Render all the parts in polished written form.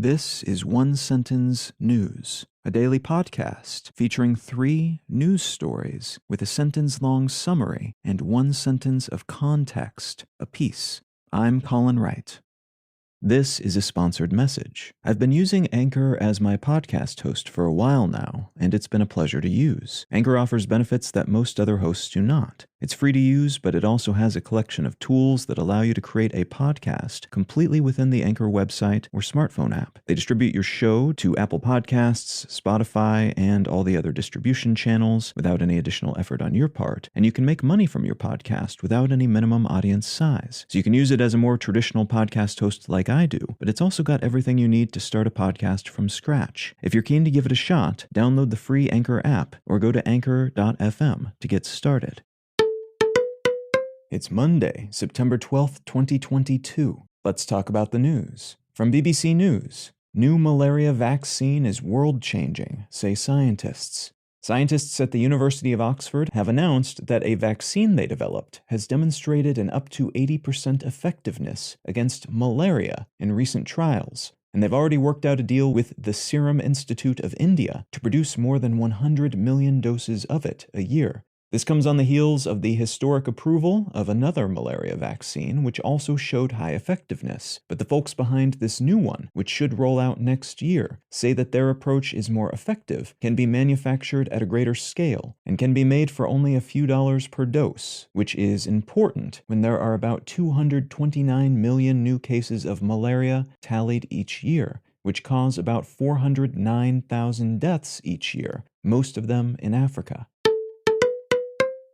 This is One Sentence News, a daily podcast featuring 3 news stories with a sentence-long summary and 1 sentence of context apiece. I'm Colin Wright. This is a sponsored message. I've been using Anchor as my podcast host for a while now, and it's been a pleasure to use. Anchor offers benefits that most other hosts do not. It's free to use, but it also has a collection of tools that allow you to create a podcast completely within the Anchor website or smartphone app. They distribute your show to Apple Podcasts, Spotify, and all the other distribution channels without any additional effort on your part, and you can make money from your podcast without any minimum audience size. So you can use it as a more traditional podcast host like I do, but it's also got everything you need to start a podcast from scratch. If you're keen to give it a shot, download the free Anchor app or go to anchor.fm to get started. It's Monday, September 12th, 2022. Let's talk about the news. From BBC News, new malaria vaccine is world-changing, say scientists. Scientists at the University of Oxford have announced that a vaccine they developed has demonstrated an up to 80% effectiveness against malaria in recent trials, and they've already worked out a deal with the Serum Institute of India to produce more than 100 million doses of it a year. This comes on the heels of the historic approval of another malaria vaccine, which also showed high effectiveness. But the folks behind this new one, which should roll out next year, say that their approach is more effective, can be manufactured at a greater scale, and can be made for only a few dollars per dose, which is important when there are about 229 million new cases of malaria tallied each year, which cause about 409,000 deaths each year, most of them in Africa.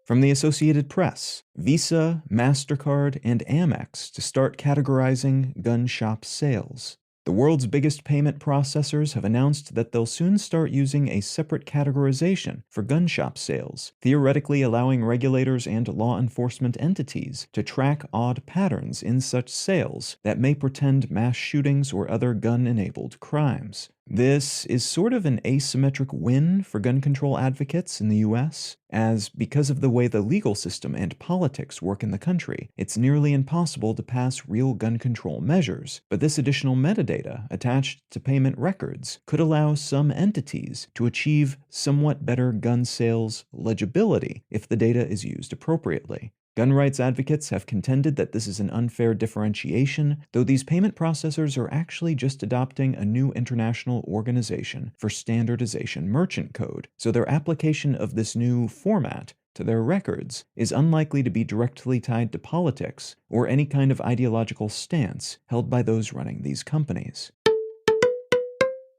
From the Associated Press, Visa, MasterCard, and Amex to start categorizing gun shop sales. The world's biggest payment processors have announced that they'll soon start using a separate categorization for gun shop sales, theoretically allowing regulators and law enforcement entities to track odd patterns in such sales that may portend mass shootings or other gun-enabled crimes. This is sort of an asymmetric win for gun control advocates in the US, as because of the way the legal system and politics work in the country, it's nearly impossible to pass real gun control measures. But this additional metadata attached to payment records could allow some entities to achieve somewhat better gun sales legibility if the data is used appropriately. Gun rights advocates have contended that this is an unfair differentiation, though these payment processors are actually just adopting a new international organization for standardization merchant code, so their application of this new format to their records is unlikely to be directly tied to politics or any kind of ideological stance held by those running these companies.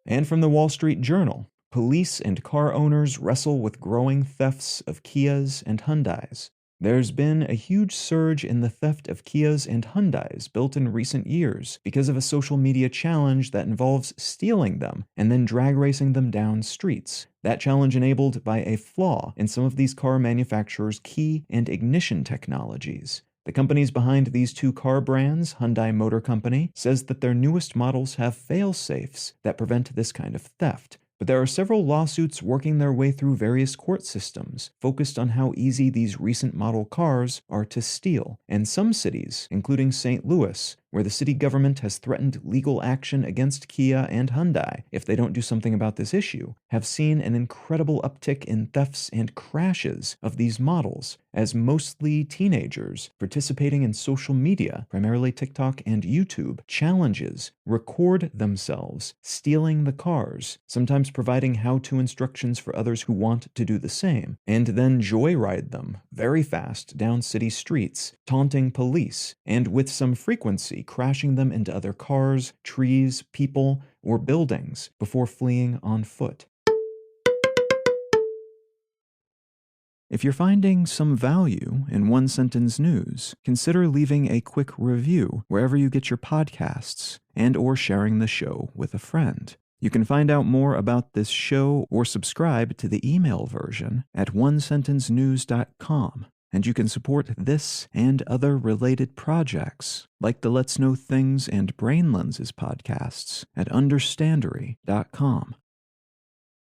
And from the Wall Street Journal, police and car owners wrestle with growing thefts of Kias and Hyundais. There's been a huge surge in the theft of Kias and Hyundais built in recent years because of a social media challenge that involves stealing them and then drag racing them down streets. That challenge enabled by a flaw in some of these car manufacturers' key and ignition technologies. The companies behind these 2 car brands, Hyundai Motor Company, says that their newest models have fail-safes that prevent this kind of theft. But there are several lawsuits working their way through various court systems, focused on how easy these recent model cars are to steal. And some cities, including St. Louis, where the city government has threatened legal action against Kia and Hyundai if they don't do something about this issue, have seen an incredible uptick in thefts and crashes of these models, as mostly teenagers participating in social media, primarily TikTok and YouTube, challenges record themselves stealing the cars, sometimes providing how-to instructions for others who want to do the same, and then joyride them very fast down city streets, taunting police, and with some frequency crashing them into other cars, trees, people, or buildings before fleeing on foot. If you're finding some value in One Sentence News, consider leaving a quick review wherever you get your podcasts and or sharing the show with a friend. You can find out more about this show or subscribe to the email version at onesentencenews.com. And you can support this and other related projects, like the Let's Know Things and Brain Lenses podcasts, at understandery.com.